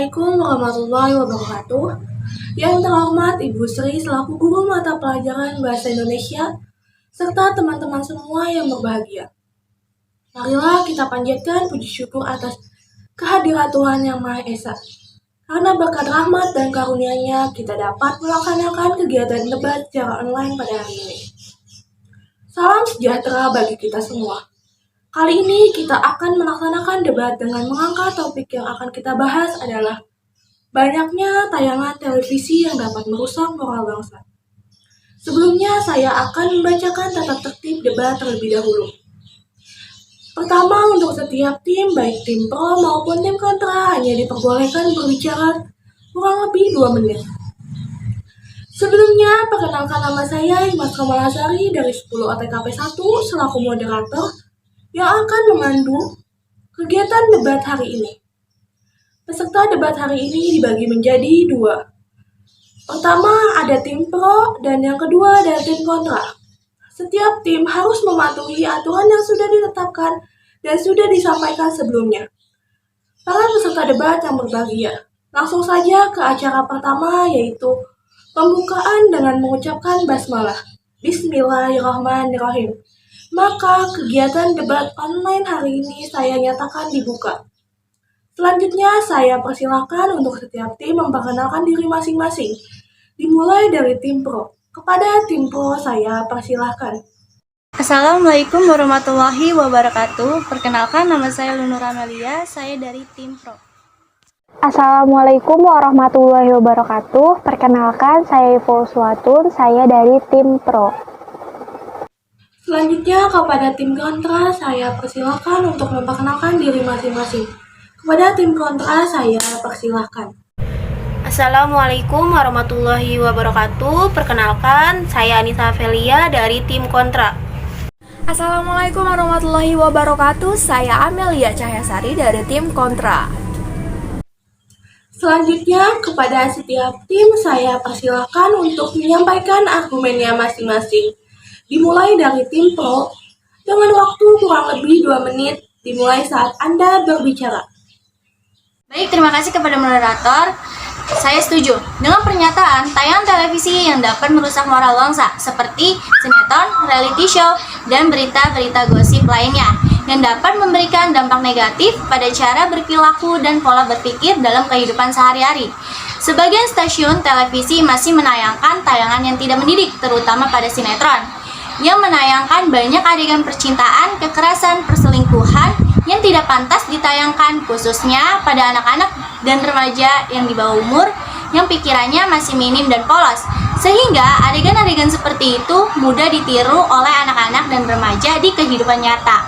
Assalamualaikum warahmatullahi wabarakatuh. Yang terhormat Ibu Sri selaku guru mata pelajaran Bahasa Indonesia, serta teman-teman semua yang berbahagia. Marilah kita panjatkan puji syukur atas kehadiran Tuhan Yang Maha Esa. Karena berkat rahmat dan karunia-Nya, kita dapat melaksanakan kegiatan debat secara online pada hari ini. Salam sejahtera bagi kita semua. Kali ini kita akan melaksanakan debat dengan mengangkat topik yang akan kita bahas adalah banyaknya tayangan televisi yang dapat merusak moral bangsa. Sebelumnya saya akan membacakan tata tertib debat terlebih dahulu. Pertama, untuk setiap tim, baik tim pro maupun tim kontra, hanya diperbolehkan berbicara kurang lebih 2 menit. Sebelumnya, perkenalkan nama saya Imas Kamalasari dari 10 OTKP 1 selaku moderator yang akan memandu kegiatan debat hari ini. Peserta debat hari ini dibagi menjadi 2. Pertama ada tim pro dan yang kedua ada tim kontra. Setiap tim harus mematuhi aturan yang sudah ditetapkan dan sudah disampaikan sebelumnya. Para peserta debat yang berbahagia, langsung saja ke acara pertama, yaitu pembukaan dengan mengucapkan basmalah. Bismillahirrahmanirrahim. Maka kegiatan debat online hari ini saya nyatakan dibuka. Selanjutnya saya persilahkan untuk setiap tim memperkenalkan diri masing-masing. Dimulai dari tim pro. Kepada tim pro saya persilahkan. Assalamualaikum warahmatullahi wabarakatuh. Perkenalkan, nama saya Lunur Amelia, saya dari tim pro. Assalamualaikum warahmatullahi wabarakatuh. Perkenalkan, saya Ivo Suatun, saya dari tim pro. Selanjutnya kepada tim kontra saya persilahkan untuk memperkenalkan diri masing-masing. Kepada tim kontra saya persilahkan. Assalamualaikum warahmatullahi wabarakatuh. Perkenalkan, saya Anissa Felia dari tim kontra. Assalamualaikum warahmatullahi wabarakatuh. Saya Amelia Cahyasari dari tim kontra. Selanjutnya kepada setiap tim saya persilahkan untuk menyampaikan argumennya masing-masing. Dimulai dari tim pro dengan waktu kurang lebih 2 menit dimulai saat Anda berbicara. Baik, terima kasih kepada moderator. Saya setuju dengan pernyataan tayangan televisi yang dapat merusak moral bangsa seperti sinetron, reality show, dan berita-berita gosip lainnya yang dapat memberikan dampak negatif pada cara berperilaku dan pola berpikir dalam kehidupan sehari-hari. Sebagian stasiun televisi masih menayangkan tayangan yang tidak mendidik, terutama pada sinetron, yang menayangkan banyak adegan percintaan, kekerasan, perselingkuhan yang tidak pantas ditayangkan, khususnya pada anak-anak dan remaja yang di bawah umur yang pikirannya masih minim dan polos, sehingga adegan-adegan seperti itu mudah ditiru oleh anak-anak dan remaja di kehidupan nyata.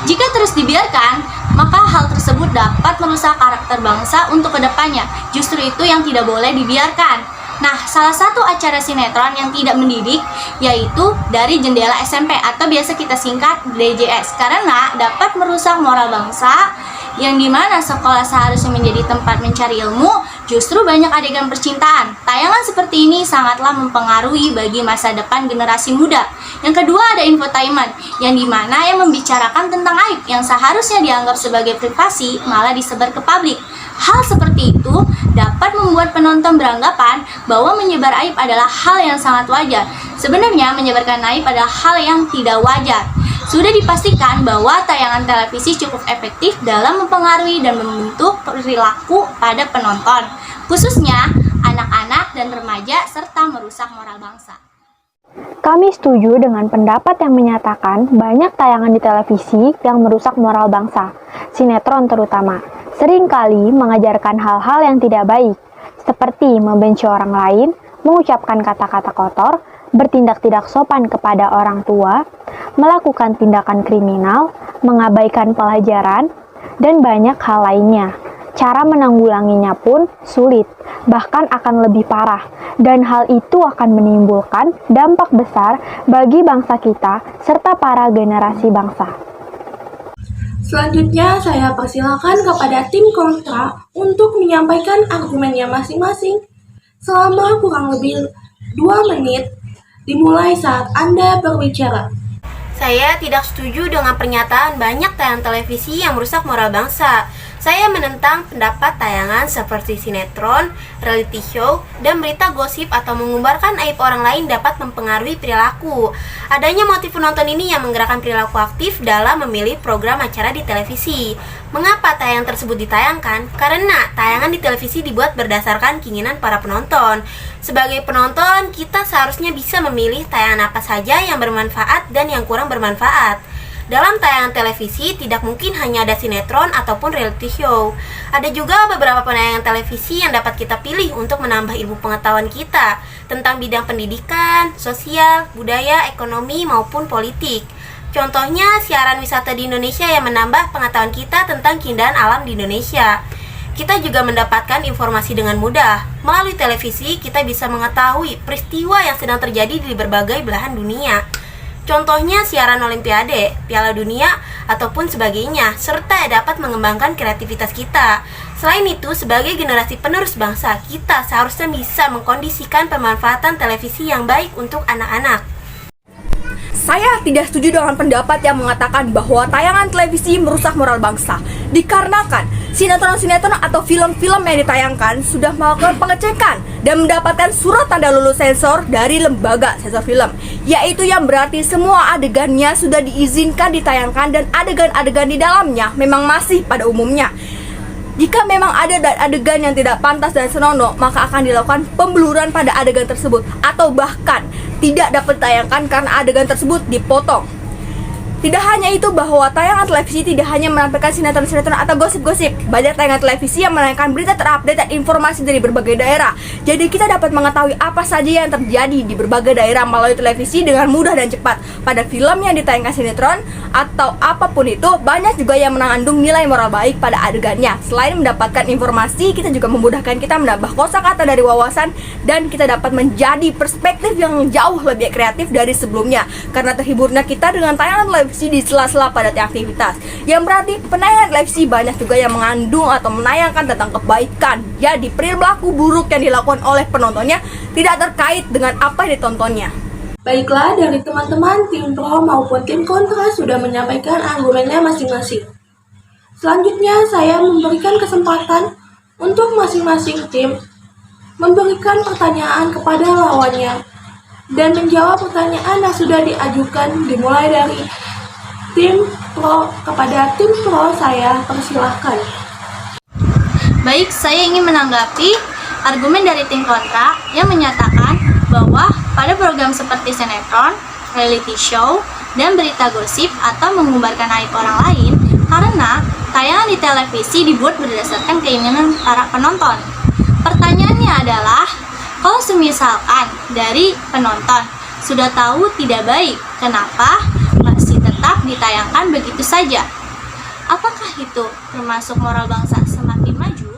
Jika terus dibiarkan, maka hal tersebut dapat merusak karakter bangsa untuk kedepannya. Justru itu yang tidak boleh dibiarkan. Nah, salah satu acara sinetron yang tidak mendidik yaitu Dari Jendela SMP atau biasa kita singkat DJS, karena dapat merusak moral bangsa yang dimana sekolah seharusnya menjadi tempat mencari ilmu, justru banyak adegan percintaan. Tayangan seperti ini sangatlah mempengaruhi bagi masa depan generasi muda. Yang kedua ada infotainment, yang dimana yang membicarakan tentang aib yang seharusnya dianggap sebagai privasi malah disebar ke publik. Hal seperti itu dapat membuat penonton beranggapan bahwa menyebar aib adalah hal yang sangat wajar. Sebenarnya menyebarkan aib adalah hal yang tidak wajar. Sudah dipastikan bahwa tayangan televisi cukup efektif dalam mempengaruhi dan membentuk perilaku pada penonton, khususnya anak-anak dan remaja serta merusak moral bangsa. Kami setuju dengan pendapat yang menyatakan banyak tayangan di televisi yang merusak moral bangsa, sinetron terutama, seringkali mengajarkan hal-hal yang tidak baik, seperti membenci orang lain, mengucapkan kata-kata kotor, bertindak tidak sopan kepada orang tua, melakukan tindakan kriminal, mengabaikan pelajaran, dan banyak hal lainnya. Cara menanggulanginya pun sulit, bahkan akan lebih parah, dan hal itu akan menimbulkan dampak besar bagi bangsa kita serta para generasi bangsa. Selanjutnya saya persilakan kepada tim kontra untuk menyampaikan argumennya masing-masing selama kurang lebih 2 menit dimulai saat Anda berbicara. Saya tidak setuju dengan pernyataan banyak tayangan televisi yang merusak moral bangsa. Saya menentang pendapat tayangan seperti sinetron, reality show, dan berita gosip atau mengumbarkan aib orang lain dapat mempengaruhi perilaku. Adanya motif penonton ini yang menggerakkan perilaku aktif dalam memilih program acara di televisi. Mengapa tayangan tersebut ditayangkan? Karena tayangan di televisi dibuat berdasarkan keinginan para penonton. Sebagai penonton, kita seharusnya bisa memilih tayangan apa saja yang bermanfaat dan yang kurang bermanfaat. Dalam tayangan televisi, tidak mungkin hanya ada sinetron ataupun reality show. Ada juga beberapa penayangan televisi yang dapat kita pilih untuk menambah ilmu pengetahuan kita tentang bidang pendidikan, sosial, budaya, ekonomi, maupun politik. Contohnya, siaran wisata di Indonesia yang menambah pengetahuan kita tentang keindahan alam di Indonesia. Kita juga mendapatkan informasi dengan mudah. Melalui televisi, kita bisa mengetahui peristiwa yang sedang terjadi di berbagai belahan dunia. Contohnya siaran Olimpiade, Piala Dunia, ataupun sebagainya, serta dapat mengembangkan kreativitas kita. Selain itu, sebagai generasi penerus bangsa, kita seharusnya bisa mengkondisikan pemanfaatan televisi yang baik untuk anak-anak. Saya tidak setuju dengan pendapat yang mengatakan bahwa tayangan televisi merusak moral bangsa. Dikarenakan sinetron-sinetron atau film-film yang ditayangkan sudah melakukan pengecekan dan mendapatkan surat tanda lulus sensor dari lembaga sensor film, yaitu yang berarti semua adegannya sudah diizinkan ditayangkan dan adegan-adegan di dalamnya memang masih pada umumnya. Jika memang ada adegan yang tidak pantas dan senonoh, maka akan dilakukan pembluran pada adegan tersebut atau bahkan tidak dapat ditayangkan karena adegan tersebut dipotong. Tidak hanya itu, bahwa tayangan televisi tidak hanya menampilkan sinetron-sinetron atau gosip-gosip. Banyak tayangan televisi yang menayangkan berita terupdate dan informasi dari berbagai daerah. Jadi kita dapat mengetahui apa saja yang terjadi di berbagai daerah melalui televisi dengan mudah dan cepat. Pada film yang ditayangkan sinetron atau apapun itu, banyak juga yang mengandung nilai moral baik pada adegannya. Selain mendapatkan informasi, kita juga memudahkan kita menambah kosakata dari wawasan dan kita dapat menjadi perspektif yang jauh lebih kreatif dari sebelumnya. Karena terhiburnya kita dengan tayangan televisi di sela-sela pada aktivitas. Yang berarti penayangan televisi banyak juga yang mengandung atau menayangkan tentang kebaikan. Jadi perilaku buruk yang dilakukan oleh penontonnya tidak terkait dengan apa yang ditontonnya. Baiklah, dari teman-teman tim pro maupun tim kontra sudah menyampaikan argumennya masing-masing. Selanjutnya, saya memberikan kesempatan untuk masing-masing tim memberikan pertanyaan kepada lawannya dan menjawab pertanyaan yang sudah diajukan, dimulai dari tim pro kepada tim pro. Saya persilahkan. Baik, saya ingin menanggapi argumen dari tim kontra yang menyatakan bahwa pada program seperti sinetron, reality show, dan berita gosip atau mengumbarkan aib orang lain, karena tayangan di televisi dibuat berdasarkan keinginan para penonton. Pertanyaannya adalah, kalau semisalkan dari penonton sudah tahu tidak baik, kenapa masih tetap ditayangkan begitu saja? Apakah itu termasuk moral bangsa semakin maju?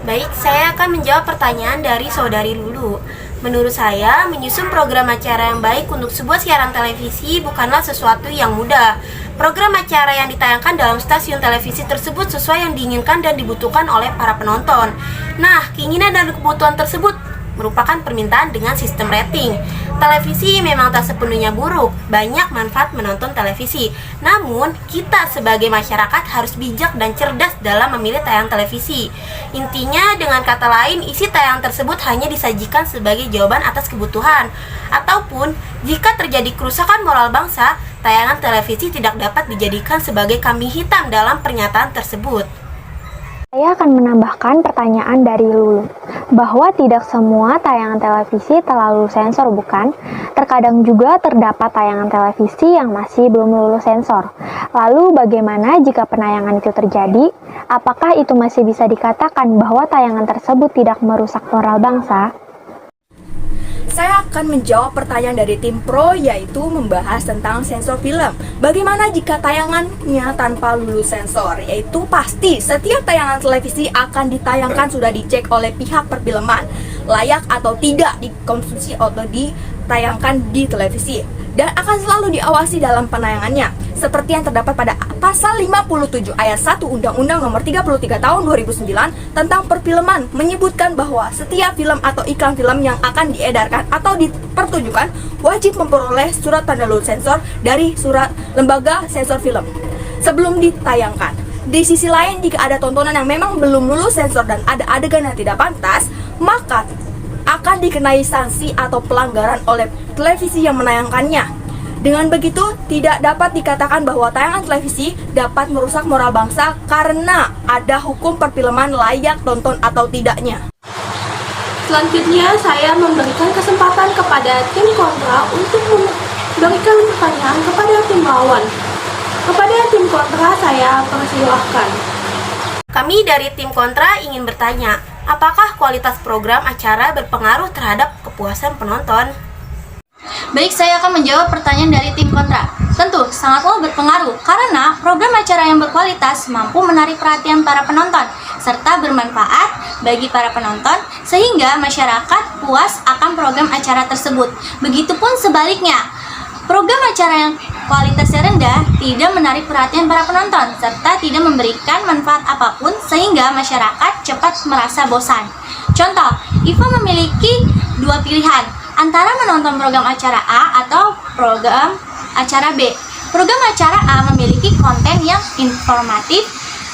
Baik, saya akan menjawab pertanyaan dari saudari Lulu. Menurut saya, menyusun program acara yang baik untuk sebuah siaran televisi bukanlah sesuatu yang mudah. Program acara yang ditayangkan dalam stasiun televisi tersebut sesuai yang diinginkan dan dibutuhkan oleh para penonton. Nah, keinginan dan kebutuhan tersebut merupakan permintaan dengan sistem rating. Televisi memang tak sepenuhnya buruk, banyak manfaat menonton televisi. Namun, kita sebagai masyarakat harus bijak dan cerdas dalam memilih tayangan televisi. Intinya, dengan kata lain, isi tayangan tersebut hanya disajikan sebagai jawaban atas kebutuhan. Ataupun, jika terjadi kerusakan moral bangsa, tayangan televisi tidak dapat dijadikan sebagai kambing hitam dalam pernyataan tersebut. Saya akan menambahkan pertanyaan dari Lulu, bahwa tidak semua tayangan televisi terlalu sensor, bukan? Terkadang juga terdapat tayangan televisi yang masih belum lulus sensor. Lalu bagaimana jika penayangan itu terjadi? Apakah itu masih bisa dikatakan bahwa tayangan tersebut tidak merusak moral bangsa? Saya akan menjawab pertanyaan dari tim pro, yaitu membahas tentang sensor film. Bagaimana jika tayangannya tanpa lulus sensor? Yaitu pasti setiap tayangan televisi akan ditayangkan sudah dicek oleh pihak perfilman, layak atau tidak dikonsumsi atau ditayangkan di televisi, dan akan selalu diawasi dalam penayangannya. Seperti yang terdapat pada pasal 57 ayat 1 Undang-Undang Nomor 33 Tahun 2009 tentang perfilman, menyebutkan bahwa setiap film atau iklan film yang akan diedarkan atau dipertunjukkan wajib memperoleh surat tanda lulus sensor dari surat lembaga sensor film sebelum ditayangkan. Di sisi lain, jika ada tontonan yang memang belum lulus sensor dan ada adegan yang tidak pantas, maka akan dikenai sanksi atau pelanggaran oleh televisi yang menayangkannya. Dengan begitu, tidak dapat dikatakan bahwa tayangan televisi dapat merusak moral bangsa karena ada hukum perfilman layak tonton atau tidaknya. Selanjutnya, saya memberikan kesempatan kepada tim kontra untuk memberikan pertanyaan kepada tim lawan. Kepada tim kontra, saya persilahkan. Kami dari tim kontra ingin bertanya, apakah kualitas program acara berpengaruh terhadap kepuasan penonton? Baik, saya akan menjawab pertanyaan dari tim kontra. Tentu, sangatlah berpengaruh karena program acara yang berkualitas mampu menarik perhatian para penonton serta bermanfaat bagi para penonton sehingga masyarakat puas akan program acara tersebut. Begitupun sebaliknya, program acara yang kualitasnya rendah tidak menarik perhatian para penonton serta tidak memberikan manfaat apapun sehingga masyarakat cepat merasa bosan. Contoh, IFA memiliki dua pilihan antara menonton program acara A atau program acara B. Program acara A memiliki konten yang informatif,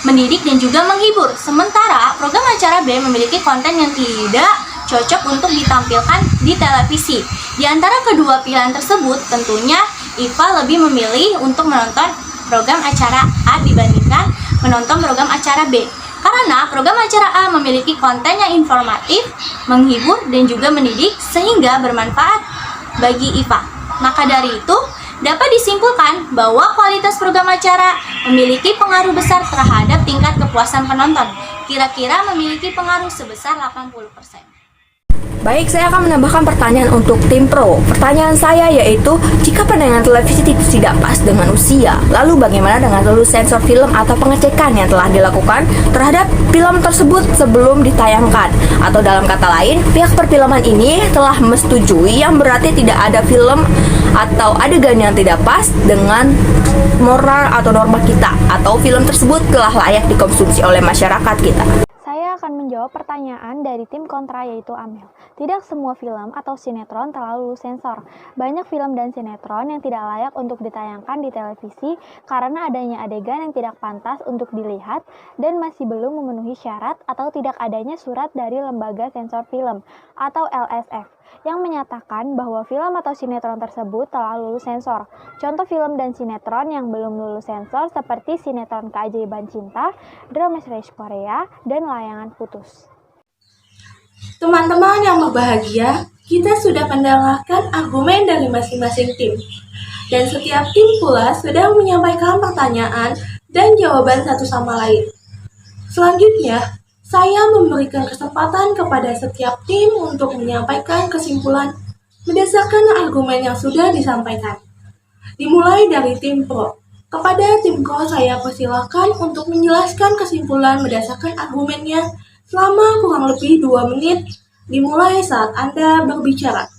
mendidik dan juga menghibur. Sementara program acara B memiliki konten yang tidak cocok untuk ditampilkan di televisi. Di antara kedua pilihan tersebut, tentunya IFA lebih memilih untuk menonton program acara A dibandingkan menonton program acara B. Karena program acara A memiliki konten yang informatif, menghibur, dan juga mendidik sehingga bermanfaat bagi IFA. Maka dari itu, dapat disimpulkan bahwa kualitas program acara memiliki pengaruh besar terhadap tingkat kepuasan penonton. Kira-kira memiliki pengaruh sebesar 80%. Baik, saya akan menambahkan pertanyaan untuk tim pro. Pertanyaan saya yaitu, jika penayangan televisi tidak pas dengan usia, lalu bagaimana dengan lulus sensor film atau pengecekan yang telah dilakukan terhadap film tersebut sebelum ditayangkan? Atau dalam kata lain, pihak perfilman ini telah menyetujui yang berarti tidak ada film atau adegan yang tidak pas dengan moral atau norma kita, atau film tersebut telah layak dikonsumsi oleh masyarakat kita. Saya akan menjawab pertanyaan dari tim kontra yaitu Amel. Tidak semua film atau sinetron telah lulus sensor. Banyak film dan sinetron yang tidak layak untuk ditayangkan di televisi karena adanya adegan yang tidak pantas untuk dilihat dan masih belum memenuhi syarat atau tidak adanya surat dari Lembaga Sensor Film atau LSF yang menyatakan bahwa film atau sinetron tersebut telah lulus sensor. Contoh film dan sinetron yang belum lulus sensor seperti sinetron Keajaiban Cinta, drama series Korea, dan Layangan Putus. Teman-teman yang berbahagia, kita sudah mendengarkan argumen dari masing-masing tim. Dan setiap tim pula sudah menyampaikan pertanyaan dan jawaban satu sama lain. Selanjutnya, saya memberikan kesempatan kepada setiap tim untuk menyampaikan kesimpulan berdasarkan argumen yang sudah disampaikan. Dimulai dari tim pro. Kepada tim pro saya persilakan untuk menjelaskan kesimpulan berdasarkan argumennya selama kurang lebih 2 menit dimulai saat Anda berbicara.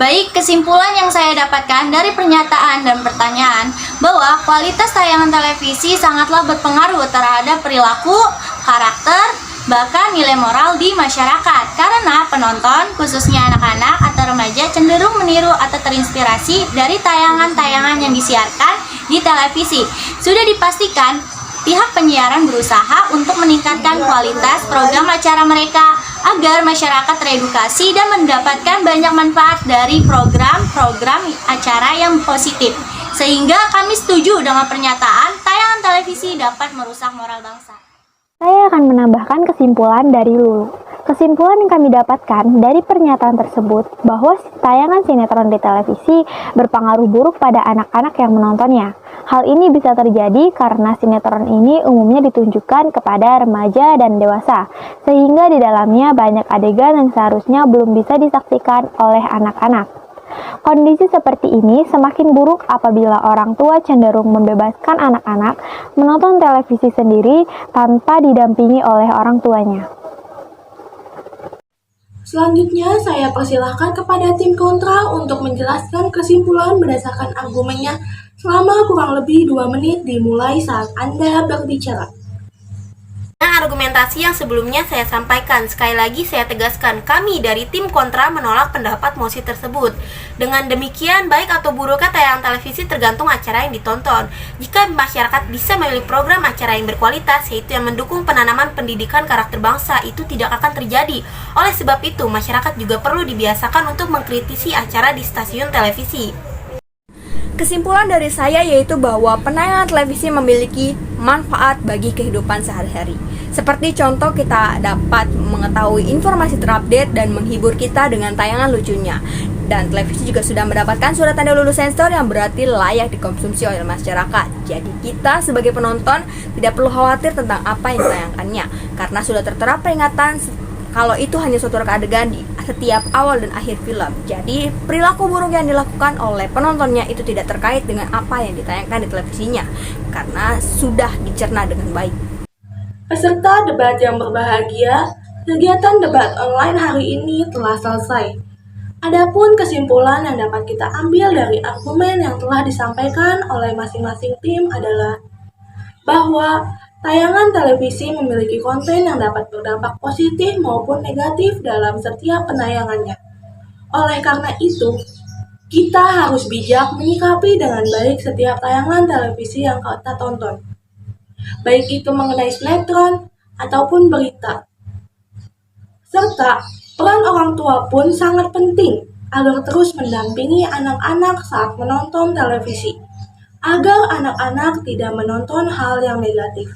Baik, kesimpulan yang saya dapatkan dari pernyataan dan pertanyaan bahwa kualitas tayangan televisi sangatlah berpengaruh terhadap perilaku, karakter, bahkan nilai moral di masyarakat. Karena penonton, khususnya anak-anak atau remaja, cenderung meniru atau terinspirasi dari tayangan-tayangan yang disiarkan di televisi. Sudah dipastikan, pihak penyiaran berusaha untuk meningkatkan kualitas program acara mereka agar masyarakat teredukasi dan mendapatkan banyak manfaat dari program-program acara yang positif. Sehingga kami setuju dengan pernyataan tayangan televisi dapat merusak moral bangsa. Saya akan menambahkan kesimpulan dari Lulu. Kesimpulan yang kami dapatkan dari pernyataan tersebut bahwa tayangan sinetron di televisi berpengaruh buruk pada anak-anak yang menontonnya. Hal ini bisa terjadi karena sinetron ini umumnya ditunjukkan kepada remaja dan dewasa, sehingga di dalamnya banyak adegan yang seharusnya belum bisa disaksikan oleh anak-anak. Kondisi seperti ini semakin buruk apabila orang tua cenderung membebaskan anak-anak menonton televisi sendiri tanpa didampingi oleh orang tuanya. Selanjutnya, saya persilahkan kepada tim kontra untuk menjelaskan kesimpulan berdasarkan argumennya selama kurang lebih 2 menit dimulai saat Anda berbicara. Dengan argumentasi yang sebelumnya saya sampaikan, sekali lagi saya tegaskan, kami dari tim kontra menolak pendapat mosi tersebut. Dengan demikian, baik atau buruknya tayangan televisi tergantung acara yang ditonton. Jika masyarakat bisa memilih program acara yang berkualitas, yaitu yang mendukung penanaman pendidikan karakter bangsa, itu tidak akan terjadi. Oleh sebab itu, masyarakat juga perlu dibiasakan untuk mengkritisi acara di stasiun televisi. Kesimpulan dari saya yaitu bahwa penayangan televisi memiliki manfaat bagi kehidupan sehari-hari. Seperti contoh, kita dapat mengetahui informasi terupdate dan menghibur kita dengan tayangan lucunya. Dan televisi juga sudah mendapatkan surat tanda lulus sensor yang berarti layak dikonsumsi oleh masyarakat. Jadi kita sebagai penonton tidak perlu khawatir tentang apa yang ditayangkannya, karena sudah tertera peringatan kalau itu hanya suatu reka adegan di setiap awal dan akhir film. Jadi perilaku buruk yang dilakukan oleh penontonnya itu tidak terkait dengan apa yang ditayangkan di televisinya, karena sudah dicerna dengan baik. Peserta debat yang berbahagia, kegiatan debat online hari ini telah selesai. Adapun kesimpulan yang dapat kita ambil dari argumen yang telah disampaikan oleh masing-masing tim adalah bahwa tayangan televisi memiliki konten yang dapat berdampak positif maupun negatif dalam setiap penayangannya. Oleh karena itu, kita harus bijak menyikapi dengan baik setiap tayangan televisi yang kita tonton, baik itu mengenai sinetron ataupun berita. Serta, peran orang tua pun sangat penting agar terus mendampingi anak-anak saat menonton televisi, agar anak-anak tidak menonton hal yang negatif.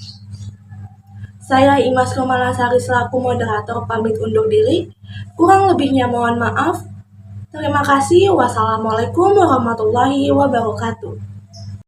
Saya Imas Romalasari selaku moderator pamit undur diri. Kurang lebihnya mohon maaf. Terima kasih. Wassalamualaikum warahmatullahi wabarakatuh.